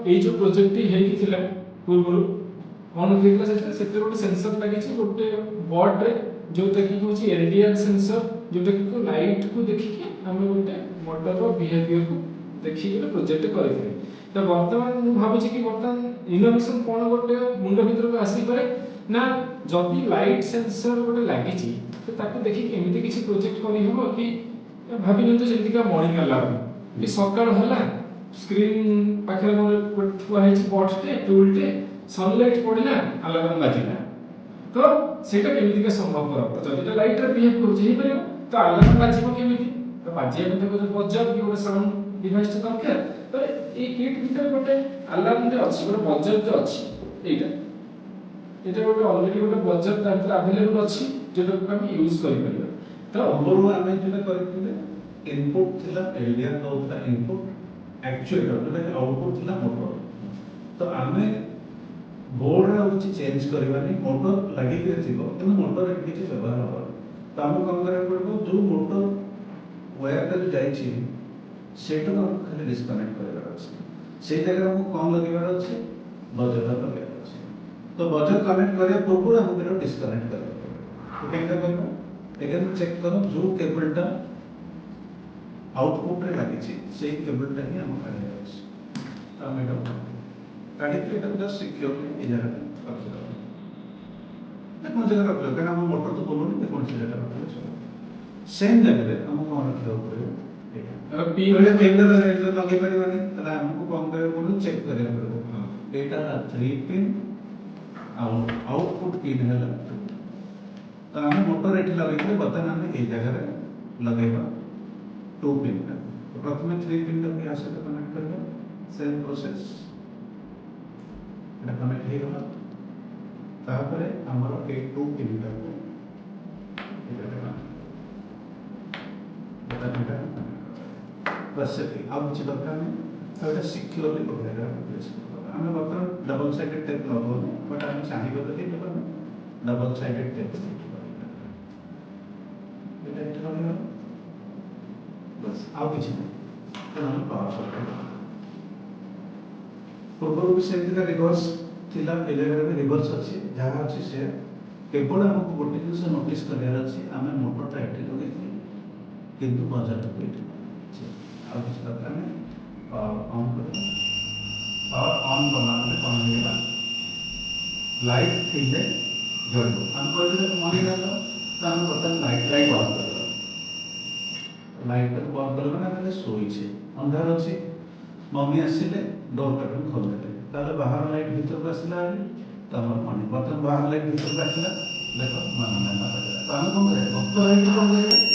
এই जो प्रोजेक्ट हेई थिला पूर्व कौन देखला सेते गोटे सेंसर लगी गोटे बोर्ड रे जोटा कि हूँ एलडीआर सेंसर जोटा कि लाइट को देखिए आम गोटे मोटर बिहेवियर को देखिए प्रोजेक्ट करें तो बर्तमान मुझे भावुँ कि बर्तमान इनोवेशन कौन गोटे मुंड भर को आसपे ना जदि लाइट सेंसर गोटे लगी तो ताको देखिए एमती किसी प्रोजेक्ट करहब कि भाभी नियंतु जमीका मॉर्निंग अलार्म कि सकाळ होला स्क्रीन पाखे थुआ है बॉक्सटे टूलटे सनलाइट पड़ला अलार्म बाजिला तो सेटा केमितिका संभव कर तो जदि लाइट रे बिहेव हो जेही परियो तो अलार्म बाजिबो केमिति तो बाजिया में तो बजर कि गोटे साउंड डिवाइस तो दरकार तो ए किट भीतर गोटे अलार्म जे अछि गोटे बजर जे अछि एटा एटा गोटे ऑलरेडी गोटे बजर तांत्र अवेलेबल अछि जेटा को हम यूज करि परियो तो ओवरऑल हमें जेटा करथिले इनपुट थिला एलडीआर दोता इनपुट एक्चुएटर जेटा आउटपुट थिला मोटर तो हमें बोर्ड रे उची चेंज करबानी मोटर लागि के थिबो किंतु मोटर रे किछि व्यवहार हो तो हम काम करे पड़बो जो मोटर वायर रे जाई छी सेटो को खाली डिस्कनेक्ट करबार अछि से जगह हम कोन लगेबार अछि बजर लगेबार अछि तो बजर कनेक्ट करे पूर्व हम डिस्कनेक्ट करबो तो केनका करबो अगेन चेक करो जो केबलटा आउटपुट रे लागि छी सेही केबलटा ही हम काढे अछि तो हम एटा काढी के एटा जस्ट सिक्योरली ए जगह रखि दो देखो जगह रख लो कारण हम मोटर तो बोलो नहीं देखो से जगह रख लो सेम जगह रे हम कोन रख दो पड़े एटा पिन रे केबल रे लगे परिवानी तला हमको कौन करे बोलो चेक करे पड़ो एटा 3 पिन आउटपुट पिन है तो हमें मोटर एठी लगे बर्तमान हमें ए जगह रे लगेबा 2 पिन तो प्रथम 3 पिन को यहाँ से कनेक्ट करबा सेम प्रोसेस एटा कनेक्ट हे गला तापर हमर ए 2 पिन को एटा बस अब कुछ दरकार नहीं तो एटा सिक्योरली बनेगा प्लेस हमें बर्तमान डबल साइडेड टेप लगो बट हम चाहिए तो ठीक है डबल साइडेड टेप बस आउ किसी नहीं पावर सप्लाई पूर्व भी सेमती का रिवर्स थिला ए जगह में रिवर्स अच्छी जहाँ अच्छी से केवल हमको गोटे जिन नोटिस करार अच्छी आम मोटरटा एटी लगे किंतु बजार को ये आउ किसी दरकार नहीं पावर ऑन कर पावर ऑन बनाने कौन होगा लाइट थिले जड़ो हम कहते मनी गला तो हम बर्तन लाइट लाइट ऑन कर लाइट को बंद कर मैंने सोई छे अंधार अछि मम्मी आसिले डोर कर्टन खोल देले ताले बाहर लाइट भीतर को आसिला तो हमर मनी बर्तन बाहर लाइट भीतर को आसिला देखो मन में ना तो हम कौन करे भक्त लाइट को करे